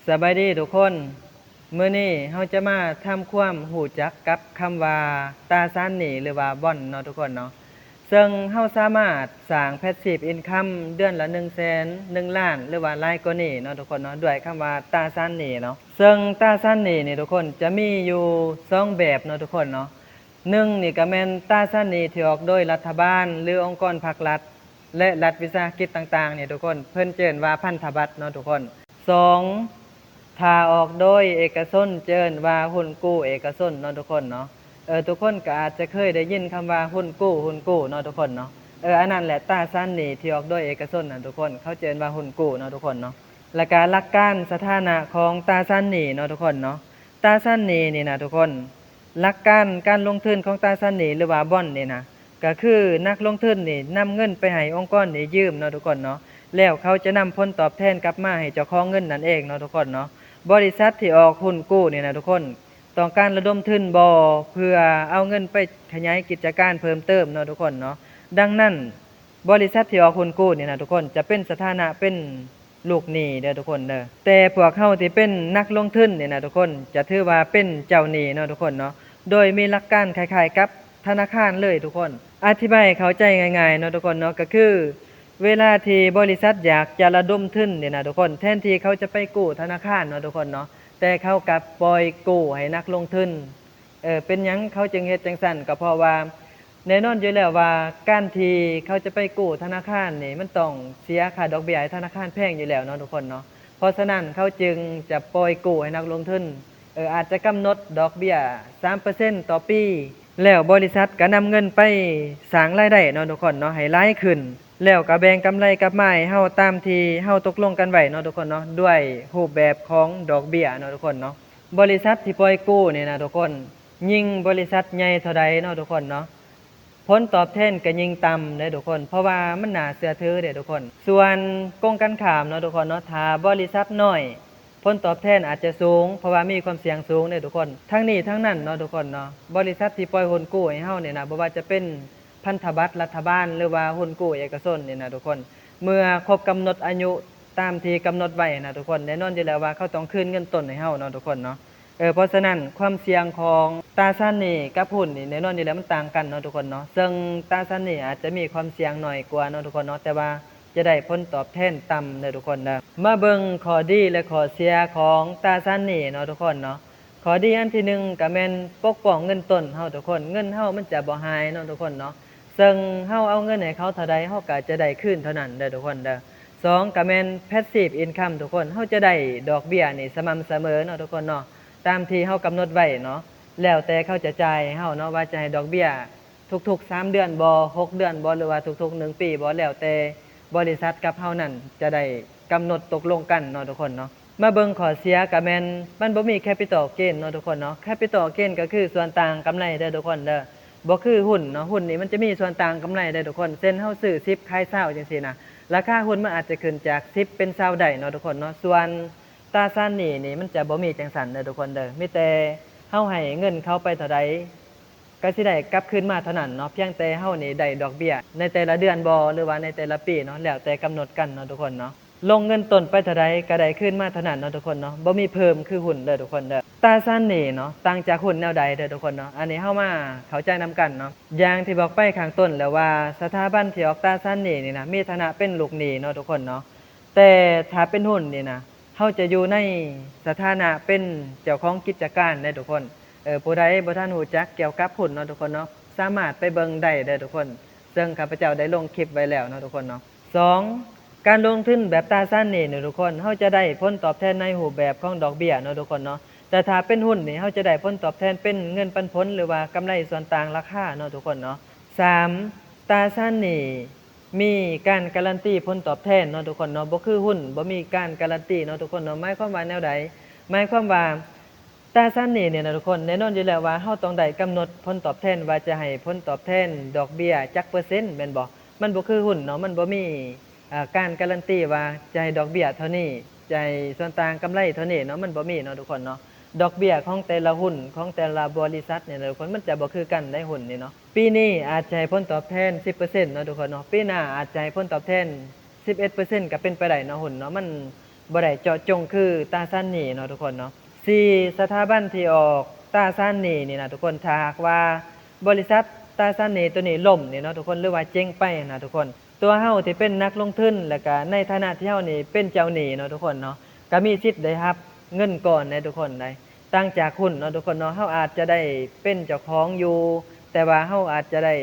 สบายดีทุกคนมื้อนี้เฮาจะมาทำความรู้จักกับคำว่าตราสารหนี้หรือว่าบ่อนเนาะทุกคนเนาะซึ่งเฮาสามารถสร้าง Passive Income เดือนละ100,000 1,000,000หรือว่าหลายกว่านี้เนาะทุกคนเนาะด้วยคำว่าตราสารหนี้เนาะซึ่งตราสารหนี้นี่ทุกคนจะมีอยู่2แบบเนาะทุกคนเนาะ1นี่ก็แม่นตราสารหนี้ที่ออกโดยรัฐบาลหรือองค์กรภาครัฐและรัฐวิสาหกิจต่างๆนี่ทุกคนเพิ่นเอิ้นว่าพันธบัตรเนาะทุกคน2ถ้าออกโดยเอกชนเอิ้นว่าหุ้นกู้เอกชนเนาะทุกคนเนาะทุกคนก็อาจจะเคยได้ยินคำว่าหุ้นกู้เนาะทุกคนเนาะอันนั้นแหละตราสารหนี้ที่ออกโดยเอกชนน่ะทุกคนเขาเอิ้นว่าหุ้นกู้เนาะทุกคนเนาะและก็หลักการสถานะของตราสารหนี้เนาะทุกคนเนาะตราสารหนี้นี่นะทุกคนหลักการลงทุนของตราสารหนี้หรือว่าบอนด์นี่นะก็คือนักลงทุนนี่นำเงินไปให้องค์กรนี่ยืมเนาะทุกคนเนาะแล้วเขาจะนำผลตอบแทนกลับมาให้เจ้าของเงินนั่นเองเนาะทุกคนเนาะบริษัทที่ออกหุ้นกู้นี่นะทุกคนต้องการระดมทุนบ่เพื่อเอาเงินไปขยายกิจการเพิ่มเติมเนาะทุกคนเนาะดังนั้นบริษัทที่ออกหุ้นกู้นี่นะทุกคนจะเป็นสถานะเป็นลูกหนี้เด้อทุกคนเด้อแต่พวกเฮาที่เป็นนักลงทุนนี่นะทุกคนจะถือว่าเป็นเจ้าหนี้เนาะทุกคนเนาะโดยมีหลักการคล้ายๆกับธนาคารเลยทุกคนอธิบายให้เข้าใจง่ายๆเนาะทุกคนเนาะก็คือเวลาที่บริษัทอยากจะระดมทุนนี่นะทุกคนแทนที่เขาจะไปกู้ธนาคารเนาะทุกคนเนาะแต่เขากลับปล่อยกู้ให้นักลงทุนเป็นหยังเขาจึงเฮ็ดจังซั่นก็เพราะว่าแน่นอนอยู่แล้วว่าการที่เขาจะไปกู้ธนาคารนี่มันต้องเสียค่าดอกเบี้ยให้ธนาคารแพงอยู่แล้วเนาะทุกคนเนาะเพราะฉะนั้นเขาจึงจะปล่อยกู้ให้นักลงทุนอาจจะกำหนดดอกเบี้ย 3% ต่อปีแล้วบริษัทก็นำเงินไปสร้างรายได้เนาะทุกคนเนาะให้หลายขึ้นแล้วก็แบ่งกำไรกลับมาให้เฮาตามที่เฮาตกลงกันไว้เนาะทุกคนเนาะด้วยรูปแบบของดอกเบี้ยเนาะทุกคนเนาะบริษัทที่ปล่อยกู้นี่นะทุกคนยิ่งบริษัทใหญ่เท่าใดเนาะทุกคนเนาะผลตอบแทนก็ยิ่งต่ำเด้อทุกคนเพราะว่ามันน่าเชื่อถือเด้อทุกคนส่วนกงกันข้ามเนาะทุกคนเนาะถ้าบริษัทน้อยผลตอบแทนอาจจะสูงเพราะว่ามีความเสี่ยงสูงเด้อทุกคนทั้งนี้ทั้งนั้นเนาะทุกคนเนาะบริษัทที่ปล่อยหุ้นกู้ให้เฮานี่นะบ่ว่าจะเป็นพันธบัตรรัฐบาลหรือว่าหุ้นกู้เอกชนนี่นะทุกคนเมื่อครบกำหนดอายุตามที่กำหนดไว้นะทุกคนแน่นอนอยู่แล้วว่าเขาต้องคืนเงินต้นให้เฮาเนาะทุกคนเนาะเพราะฉะนั้นความเสี่ยงของตราสารหนี้กับหุ้นนี่แน่นอนอยู่แล้วมันต่างกันเนาะทุกคนเนาะซึ่งตราสารหนี้อาจจะมีความเสี่ยงน้อยกว่าเนาะทุกคนเนาะแต่ว่าจะได้ผลตอบแทนต่ำเด้อทุกคนนะมาเบิ่งข้อดีและข้อเสียของตราสารหนี้เนาะทุกคนเนาะข้อดีอันที่1ก็แม่นปกป้องเงินต้นเฮาทุกคนเงินเฮามันจะบ่หายเนาะทุกคนเนาะซึ่งเฮาเอาเงินให้เขาเท่าใดเฮาก็จะได้คืนเท่านั้นเด้อทุกคนเด้อ2ก็แม่น Passive Income ทุกคนเฮาจะได้ดอกเบี้ยนี่สม่ำเสมอเนาะทุกคนเนาะตามที่เฮากำหนดไว้เนาะแล้วแต่เขาจะจ่ายให้เฮาเนาะว่าจะให้ดอกเบี้ยทุกๆ3เดือนบ่6เดือนบ่หรือว่าทุกๆ1ปีบ่แล้วแต่บริษัทกับเฮานั่นจะได้กำหนดตกลงกันเนาะทุกคนเนาะมาเบิ่งข้อเสียก็แม่นมันบ่มี Capital Gain เนาะทุกคนเนาะ Capital Gain ก็คือส่วนต่างกำไรเด้อทุกคนเด้อบ่คือหุ้นเนาะหุ้นนี่มันจะมีส่วนต่างกำไรเด้อทุกคนเช่นเฮาซื้อ10ขาย20จังซี่นะราคาหุ้นมันอาจจะขึ้นจาก10เป็น20ได้เนาะทุกคนเนาะส่วนตราสารหนี้นี่มันจะบ่มีจังซั่นเด้อทุกคนเด้อมีแต่เฮาให้เงินเขาไปเท่าใดก็สิได้กลับคืนมาเท่านั้นเนาะเพียงแต่เฮานี่ได้ดอกเบี้ยในแต่ละเดือนบ่หรือว่าในแต่ละปีเนาะแล้วแต่กำหนดกันเนาะทุกคนเนาะลงเงินต้นไปเท่าใดก็ได้คืนมาเท่านั้นเนาะทุกคนเนาะบ่มีเพิ่มคือหุ้นเด้อทุกคนเด้อตราสารหนี้เนาะต่างจากหุ้นแนวใดเด้อทุกคนเนาะอันนี้เฮามาเข้าใจนำกันเนาะอย่างที่บอกไปข้างต้นแล้วว่าสถาบันที่ออกตราสารหนี้นี่นะมีฐานะเป็นลูกหนี้เนาะทุกคนเนาะแต่ถ้าเป็นหุ้นนี่นะเฮาจะอยู่ในสถานะเป็นเจ้าของกิจการเด้อทุกคนผู้ใดบ่ทันรู้จักเกี่ยวกับหุ้นเนาะทุกคนเนาะสามารถไปเบิ่งได้เด้อทุกคนซึ่งข้าพเจ้าได้ลงคลิปไว้แล้วเนาะทุกคนเนาะ2การลงทุนแบบตราสารหนี้เนี่ยทุกคนเฮาจะได้ผลตอบแทนในรูปแบบของดอกเบี้ยเนาะทุกคนเนาะแต่ถ้าเป็นหุ้นนี่เฮาจะได้ผลตอบแทนเป็นเงินปันผลหรือว่ากำไรส่วนต่างราคาเนาะทุกคนเนาะ3ตราสารหนี้มีการการันตีผลตอบแทนเนาะทุกคนเนาะบ่คือหุ้นบ่มีการการันตีเนาะทุกคนเนาะหมายความว่าแนวใดหมายความว่าตราสารหนี้เนี่ยนะทุกคนแน่นอนอยู่แล้วว่าเฮาต้องได้กำหนดผลตอบแทนว่าจะให้ผลตอบแทนดอกเบี้ยจักเปอร์เซ็นต์แม่นบ่มันบ่คือหุ้นเนาะมันบ่มีการการันตีว่าจะให้ดอกเบี้ยเท่านี้จะให้ส่วนต่างกำไรเท่านี้เนาะมันบ่มีเนาะทุกคนเนาะดอกเบี้ยของแต่ละหุ้นของแต่ละบริษัทเนี่ยทุกคนมันจะบ่คือกันในหุ้นนี่เนาะปีนี้อาจจะให้ผลตอบแทน 10% เนาะทุกคนเนาะปีหน้าอาจจะให้ผลตอบแทน 11% ก็เป็นไปได้เนาะหุ้นเนาะ บ่ได้เจาะจงคือตราสารหนี้เนาะทุกคนเนาะ4สถาบันที่ออกตราสารหนี้นี่นะทุกคนถ้าหากว่าบริษัทตราสารหนี้ตัวนี้ล่มนี่เนาะทุกคนหรือว่าเจ๊งไปนะทุกคนตัวเฮาที่เป็นนักลงทุนแล้วก็ในฐานะที่เฮานี่เป็นเจ้าหนี้เนาะทุกคนเนาะก็มีสิทธิ์ได้รับเงินก่อนนะทุกคนได้ต่างจากหุ้นเนาะทุกคนเนาะเฮาอาจจะได้เป็นเจ้าของอยู่แต่ว่าเฮาอาจจะได้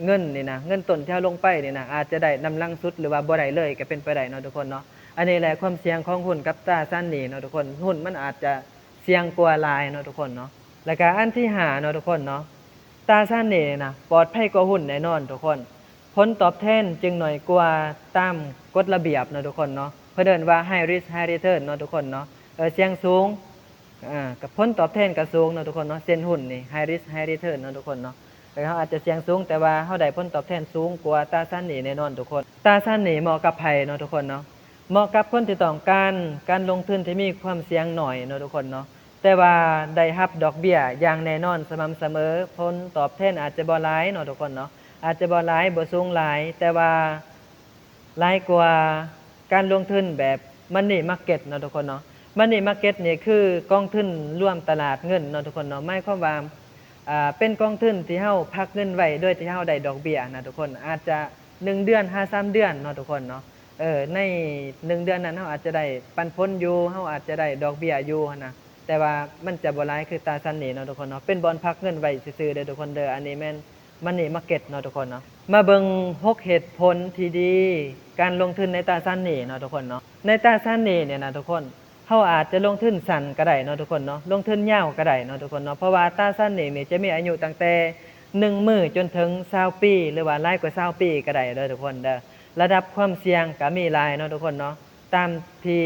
เงินนี่นะเงินต้นที่เฮาลงไปนี่นะอาจจะได้นำลังสุดหรือว่าบ่ได้เลยก็เป็นไปได้เนาะทุกคนเนาะอันนี้แหละความเสี่ยงของหุ้นกับตราสารหนี้เนาะทุกคนหุ้นมันอาจจะเสี่ยงกว่าหลายเนาะทุกคนเนาะแล้วก็อันที่5เนาะทุกคนเนาะตราสารหนี้นะปลอดภัยกว่าหุ้นแน่นอนทุกคนผลตอบแทนจึงน้อยกว่าตามกฎระเบียบเนาะทุกคนเนาะเพิ่นเอิ้นว่า high risk high return เนาะทุกคนเนาะเสี่ยงสูงกับผลตอบแทนก็สูงเนาะทุกคนเนาะเส้นหุ้นนี่ high risk high return เนาะทุกคนเนาะเฮาอาจจะเสี่ยงสูงแต่ว่าเฮาได้ผลตอบแทนสูงกว่าตราสารหนี้แน่นอนทุกคนตราสารหนี้เหมาะกับไผเนาะทุกคนเนาะเหมาะกับคนที่ต้องการลงทุนที่มีความเสี่ยงน้อยเนาะทุกคนเนาะแต่ว่าได้รับดอกเบี้ยอย่างแน่นอนสม่ำเสมอผลตอบแทนอาจจะบ่หลายเนาะทุกคนเนาะอาจจะบ่หลายบ่สูงหลายแต่ว่าหลายกว่าการลงทุนแบบ Money Market เนาะทุกคนเนาะ Money Market นี่คือกองทุนร่วมตลาดเงินเนาะทุกคนเนาะหมายความว่าเป็นกองทุนที่เฮาพักเงินไว้โดยที่เฮาได้ดอกเบี้ยนะทุกคนอาจจะ1เดือน3เดือนเนาะทุกคนเนาะใน1เดือนนั้นเฮาอาจจะได้ปันผลอยู่เฮาอาจจะได้ดอกเบี้ยอยู่หั้นนะแต่ว่ามันจะบ่หลายคือตราสารหนี้เนาะทุกคนเนาะเป็นบอนด์พักเงินไว้ซื่อๆเด้อทุกคนเด้ออันนี้แม่น Money Market เนาะทุกคนเนาะมาเบิ่ง6เหตุผลที่ดีการลงทุนในตราสารหนี้เนาะทุกคนเนาะในตราสารหนี้เนี่ยนะทุกคนเฮาอาจจะลงทุนสั้นก็ได้เนาะทุกคนเนาะลงทุนยาวก็ได้เนาะทุกคนเนาะเพราะว่าตราสารหนี้นี่จะมีอายุตั้งแต่1มื้อจนถึง20ปีหรือว่าหลายกว่า20ปีก็ได้เด้อทุกคนเด้อระดับความเสี่ยงก็มีหลายเนาะทุกคนเนาะตามที่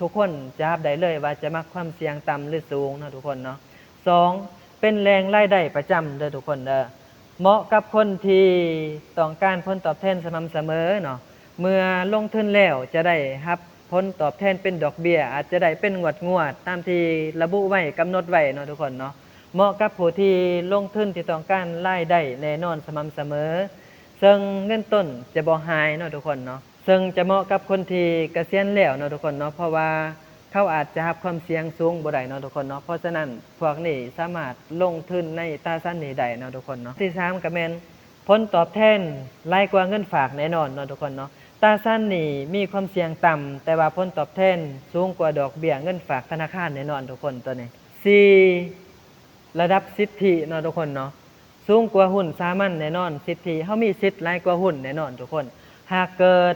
ทุกคนจะรับได้เลยว่าจะมักความเสี่ยงต่ำหรือสูงเนาะทุกคนเนาะ2เป็นแหล่งรายได้ประจำเด้อทุกคนเด้อเหมาะกับคนที่ต้องการผลตอบแทนสม่ำเสมอเนาะเมื่อลงทุนแล้วจะได้รับผลตอบแทนเป็นดอกเบี้ยอาจจะได้เป็นงวดตามที่ระบุไว้กำหนดไว้เนาะทุกคนเนาะเหมาะกับผู้ที่ลงทุนที่ต้องการรายได้แน่นอนสม่ำเสมอซึ่งเงินต้นจะบ่หายเนาะทุกคนเนาะซึ่งจะเหมาะกับคนที่เกษียณแล้วเนาะทุกคนเนาะเพราะว่าเขาอาจจะรับความเสี่ยงสูงบ่ได้เนาะทุกคนเนาะเพราะฉะนั้นพวกนี้สามารถลงทุนในตราสารหนี้ได้เนาะทุกคนเนาะที่3ก็แม่นผลตอบแทนหลายกว่าเงินฝากแน่นอนเนาะทุกคนเนาะตราสารหนี้มีความเสี่ยงต่ำแต่ว่าผลตอบแทนสูงกว่าดอกเบี้ยเงินฝากธนาคารแน่นอนทุกคนตัวนี้4ระดับสิทธิเนาะทุกคนเนาะสูงกว่าหุ้นสามัญแน่นอนสิทธิเฮามีสิทธิ์หลายกว่าหุ้นแน่นอนทุกคนหากเกิด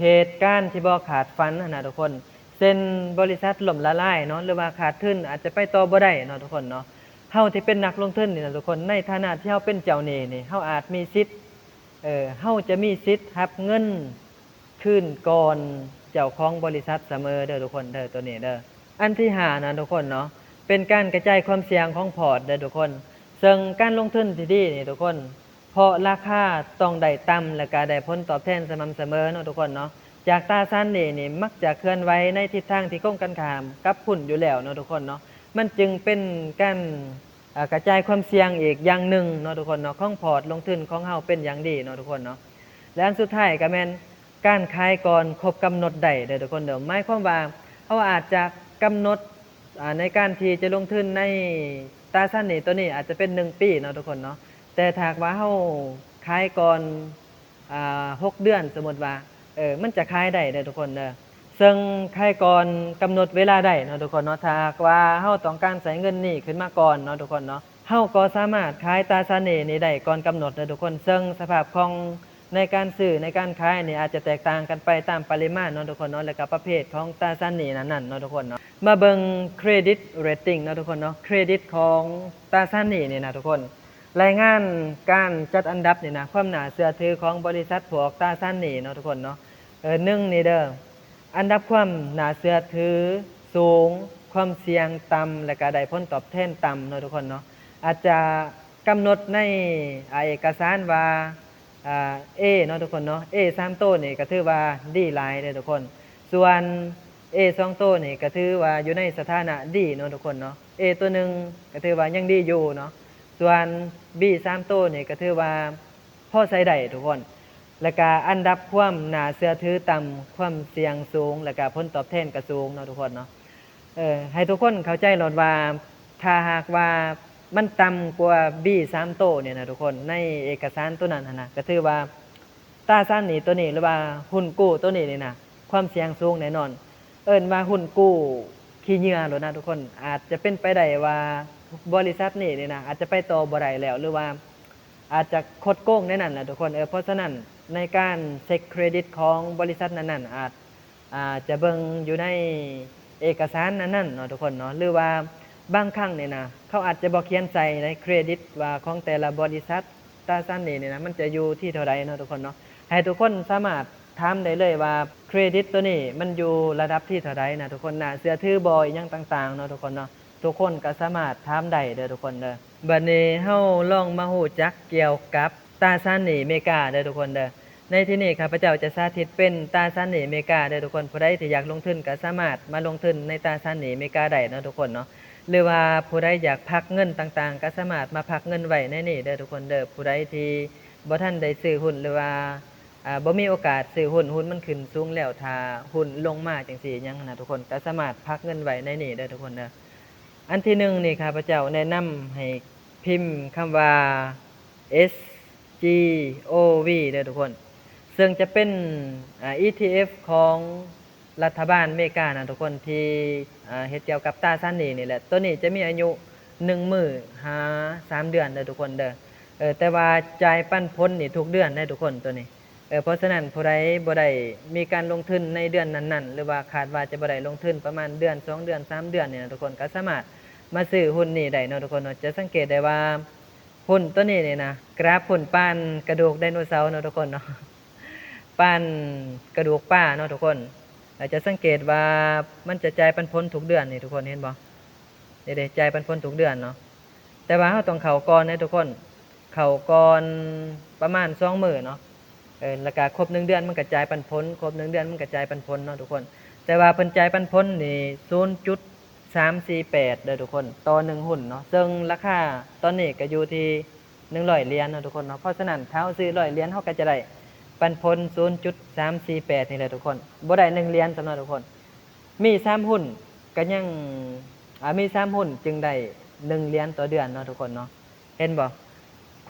เหตุการณ์ที่บ่คาดฝันนะทุกคนเช่นบริษัทล่มละลายเนาะหรือว่าขาดทุนอาจจะไปต่อบ่ได้เนาะทุกคนเนาะเฮาที่เป็นนักลงทุนนี่นะทุกคนในฐานะที่เฮาเป็นเจ้าหนี้นี่เฮาอาจมีสิทธิ์เฮาจะมีสิทธิ์รับเงินคืนก่อนเจ้าของบริษัทเสมอเด้อทุกคนเด้อตัวนี้เด้ออันที่5นะทุกคนเนาะเป็นการกระจายความเสี่ยงของพอร์ตเด้อทุกคนซึ่งการลงทุนที่ดีนี่ทุกคนเพราะราคาต้องได้ต่ำและก็ได้ผลตอบแทนสม่ำเสมอเนาะทุกคนเนาะจากตราสารหนี้นี่มักจะเคลื่อนไหวในทิศทางที่ตรงกันข้ามกับหุ้นอยู่แล้วเนาะทุกคนเนาะมันจึงเป็นการกระจายความเสี่ยงอีกอย่างหนึ่งเนาะทุกคนเนาะของพอร์ตลงทุนของเฮาเป็นอย่างดีเนาะทุกคนเนาะและอันสุดท้ายก็แม่นการขายก่อนครบกำหนดได้เด้อทุกคนเด้อหมายความว่าเฮาอาจจะกำหนดในการที่จะลงทุนในตราสารหนี้ตัวนี้อาจจะเป็น1ปีเนาะทุกคนเนาะแต่ถ้าว่าเฮาขายก่อน6เดือนสมมุติว่ามันจะขายได้เด้อทุกคนเด้อซึ่งขายก่อนกำหนดเวลาได้เนาะทุกคนเนาะถ้าว่าเฮาต้องการใช้เงินนี้ขึ้นมาก่อนเนาะทุกคนเนาะเฮาก็สามารถขายตราสารหนี้นี้ได้ก่อนกำหนดเด้อทุกคนซึ่งสภาพคล่องในการซื้อในการขายนี่อาจจะแตกต่างกันไปตามปริมาณเนาะทุกคนเนาะแล้วก็ประเภทของตราสารหนี้นั้นๆเนาะทุกคนเนาะมาเบิ่งเครดิตเรตติ้งเนาะทุกคนเนาะเครดิตของตราสารหนี้นี่นะทุกคนรายงานการจัดอันดับนี่นะความน่าเชื่อถือของบริษัทพวกตราสารหนี้เนาะทุกคนเนาะ1นี่เด้ออันดับความน่าเชื่อถือสูงความเสี่ยงต่ำและก็ได้ผลตอบแทนต่ำเนาะทุกคนเนาะอาจจะกำหนดในเอกสารว่าA เนาะทุกคนเนาะ A 3ตัวนี่ก็ถือว่าดีหลายเด้อทุกคนส่วน A 2ตัวนี่ก็ถือว่าอยู่ในสถานะดีเนาะทุกคนเนาะ A ตัวหนึ่งก็ถือว่ายังดีอยู่เนาะส่วน B 3ตัวนี่ก็ถือว่าพอใช้ได้ทุกคน แล้วก็อันดับความน่าเชื่อถือต่ำความเสี่ยงสูงแล้วก็ผลตอบแทนก็สูงเนาะทุกคนเนาะให้ทุกคนเข้าใจโลดว่าถ้าหากว่ามันต่ำกว่า B3 โตเนี่ยนะทุกคนในเอกสารตัวนั้นนะก็ถือว่าตราสารหนี้ตัวนี้หรือว่าหุ้นกู้ตัวนี้นี่นะความเสี่ยงสูงแน่นอน เอิ้นว่าหุ้นกู้ขี้เหยื่อโลดนะทุกคนอาจจะเป็นไปได้ว่าบริษัทนี้นี่นะอาจจะไปต่อบ่ได้แล้วหรือว่าอาจจะคดโกงในนั้นน่ะทุกคนเพราะฉะนั้นในการเช็คเครดิตของบริษัทนั้นๆอาจจะเบิ่งอยู่ในเอกสารนั้นๆเนาะทุกคนเนาะหรือว่าบางครั้งนี่นะเขาอาจจะบ่เขียนใส่ในเครดิตว่าของแต่ละบริษัทตราสารหนี้นี่นะมันจะอยู่ที่เท่าใดเนาะทุกคนเนาะให้ทุกคนสามารถถามได้เลยว่าเครดิตตัวนี้มันอยู่ระดับที่เท่าใดนะทุกคนน่าเชื่อถือบ่อิหยังต่างๆเนาะทุกคนเนาะทุกคนก็สามารถถามได้เด้อทุกคนเด้อบัดนี้เฮาลองมาฮู้จักเกี่ยวกับตราสารหนี้อเมริกาเด้อทุกคนเด้อในที่นี้ข้าพเจ้าจะสาธิตเป็นตราสารหนี้อเมริกาเด้อทุกคนผู้ใดที่อยากลงทุนก็สามารถมาลงทุนในตราสารหนี้อเมริกาได้เนาะทุกคนเนาะหรือว่าผู้ใดอยากพักเงินต่างๆก็สามารถมาพักเงินไว้ในนี้เด้อทุกคนเด้อผู้ใดที่บ่ทันได้ซื้อหุ้นหรือว่าบ่มีโอกาสซื้อหุ้นมันขึ้นสูงแล้วถ้าหุ้นลงมาจังซี่หยังนะทุกคนก็สามารถพักเงินไว้ในนี้เด้อทุกคนเด้ออันที่1นี่ข้าพเจ้าแนะนำให้พิมพ์คำว่า SGOV เด้อทุกคนซึ่งจะเป็นETF ของรัฐบาลอเมริกานะทุกคนที่เฮ็ดเกี่ยวกับตราสารหนี้นี่แหละตัวนี้จะมีอายุ1มื้อหา3เดือนเด้อทุกคนเด้อแต่ว่าจ่ายปันผลนี่ทุกเดือนได้ทุกคนตัวนี้เพราะฉะนั้นผู้ใดบ่ได้มีการลงทุนในเดือนนั้นๆหรือว่าคาดว่าจะบ่ได้ลงทุนประมาณเดือน2เดือน3เดือนนี่นะทุกคนก็สามารถมาซื้อหุ้นนี่ได้เนาะทุกคนเนาะจะสังเกตได้ว่าหุ้นตัวนี้นี่นะกราฟหุ้นปานกระดูกไดโนเสาร์เนาะทุกคนเนาะปานกระดูกปลาเนาะทุกคนอาจจะสังเกตว่ามันจะจ่ายปันผลทุกเดือนนี่ทุกคนเห็นบ่นี่เด้จ่ายปันผลทุกเดือนเนาะแต่ว่าเราต้องเข้าก่อนนะทุกคนเข้าก่อนประมาณ2มื้อเนาะแล้วก็ครบ1เดือนมันก็จ่ายปันผลครบ1เดือนมันก็จ่ายปันผลเนาะทุกคนแต่ว่าเพิ่นจ่ายปันผลนี่0.348เด้อทุกคนต่อ1หุ้นเนาะซึ่งราคาตอนนี้ก็อยู่ที่100เหรียญเนาะทุกคนเนาะเพราะฉะนั้นถ้าเราซื้อ100เหรียญเราก็จะได้ปันผล 0.348 นี่แหละทุกคนบ่ได้1เหรียญสำหรับทุกคนมี3หุ้นก็ยังมี3หุ้นจึงได้1เหรียญต่อเดือนเนาะทุกคนเนาะเห็นบ่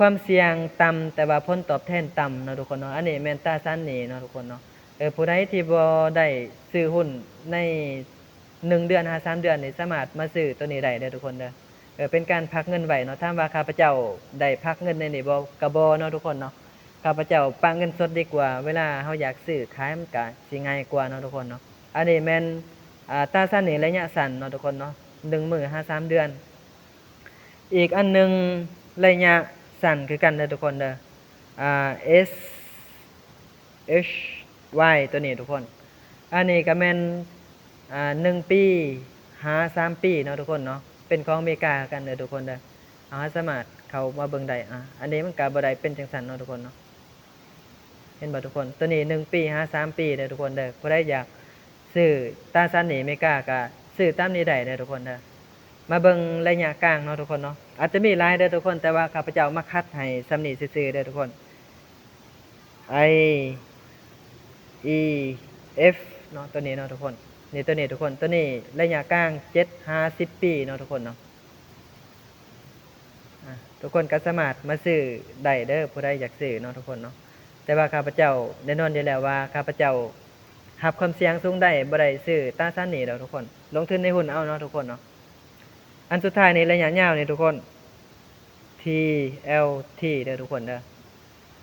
ความเสี่ยงต่ำแต่ว่าผลตอบแทนต่ำเนาะทุกคนเนาะอันนี้แม่นตราสารหนี้เนาะทุกคนเนาะผู้ใดที่บ่ได้ซื้อหุ้นใน1เดือนหา3เดือนนี่สามารถมาซื้อตัวนี้ได้เด้อทุกคนเด้อเป็นการพักเงินไว้เนาะถามว่าข้าพเจ้าได้พักเงินในนี้บ่ก็บ่เนาะทุกคนเนาะข้าพเจ้าฝากเงินสดดีกว่าเวลาเฮาอยากซื้อขายมันก็สิง่ายกว่าเนาะทุกคนเนาะอันนี้แม่นตราสารหนี้ระยะสั้นเนาะทุกคนเนาะ1มื้อหา3เดือนอีกอันนึงระยะสั้นคือกันเด้อทุกคนเด้อSHY ตัวนี้ทุกคนอันนี้ก็แม่น1ปีหา3ปีเนาะทุกคนเนาะเป็นของอเมริกากันเด้อทุกคนเด้อสามารถเข้ามาเบิ่งได้อันนี้มันก็บ่ได้เป็นจังซั่นเนาะทุกคนเนาะเห็นบ่ทุกคนตัวนี้1ปีหา3ปีเด้อทุกคนเด้อผู้ใดอยากซื้อตราสารหนี้อเมริกาก็ซื้อตามนี้ได้เด้อทุกคนเด้อมาเบิ่งระยะกลางเนาะทุกคนเนาะอาจจะมีหลายเด้อทุกคนแต่ว่าข้าพเจ้ามาคัดให้สำนี้ซื่อๆเด้อทุกคน IEF เนาะตัวนี้เนาะทุกคนนี่ตัวนี้ทุกคนตัวนี้ระยะกลาง7-10 ปีเนาะทุกคนเนาะทุกคนก็สามารถมาซื้อได้เด้อผู้ใดอยากซื้อเนาะทุกคนเนาะแต่ว่าข้าพเจ้าแน่นอนอยู่แล้วว่าข้าพเจ้ารับความเสี่ยงสูงได้บ่ได้ซื้อตราสารหนี้ดอกทุกคนลงทุนในหุ้นเอาเนาะทุกคนเนาะอันสุดท้ายนี่ระยะยาวนี่ทุกคน TLT เด้อทุกคนเด้อ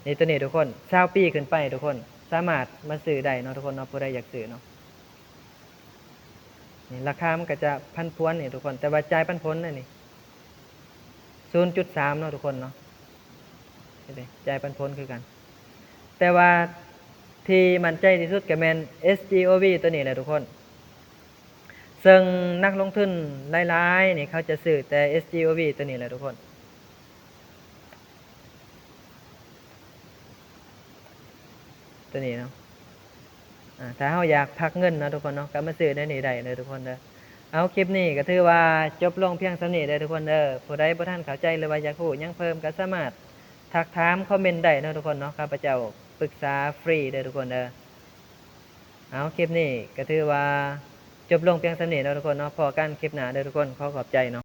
นี่ตัวนี้ทุกคน20 ปีขึ้นไปทุกคนสามารถมาซื้อได้เนาะทุกคนเนาะผู้ใดอยากซื้อเนาะนี่ราคามันก็จะพันพวนนี่ทุกคนแต่ว่าจ่ายปันผลนี่0.3เนาะทุกคนเนาะเห็นดิจ่ายปันผลคือกันแต่ว่าที่มั่นใจที่สุดก็แม่น SGOV ตัวนี้แหละทุกคนซึ่งนักลงทุนหลายๆนี่เขาจะซื้อแต่ SGOV ตัวนี้แหละทุกคนตัวนี้เนาะถ้าเฮาอยากพักเงินเนาะทุกคนเนาะก็มาซื้อได้นี่ได้เลยทุกคนเด้อเอาคลิปนี้ก็ถือว่าจบลงเพียงเท่านี้เด้อทุกคนเด้อผู้ใดบ่ทันเข้าใจหรือว่าอยากรู้หยังเพิ่มก็สามารถทักถามคอมเมนต์ได้เนาะทุกคนเนาะข้าพเจ้าป รึกษาฟรีเด้อทุกคนเด้อเอาคลิปนี้ก็ถือว่าจบลงเพียงเท่านี้เนาะทุกคนเนาะพอกันคลิปหน้าเด้อทุกคนขอขอบใจเนาะ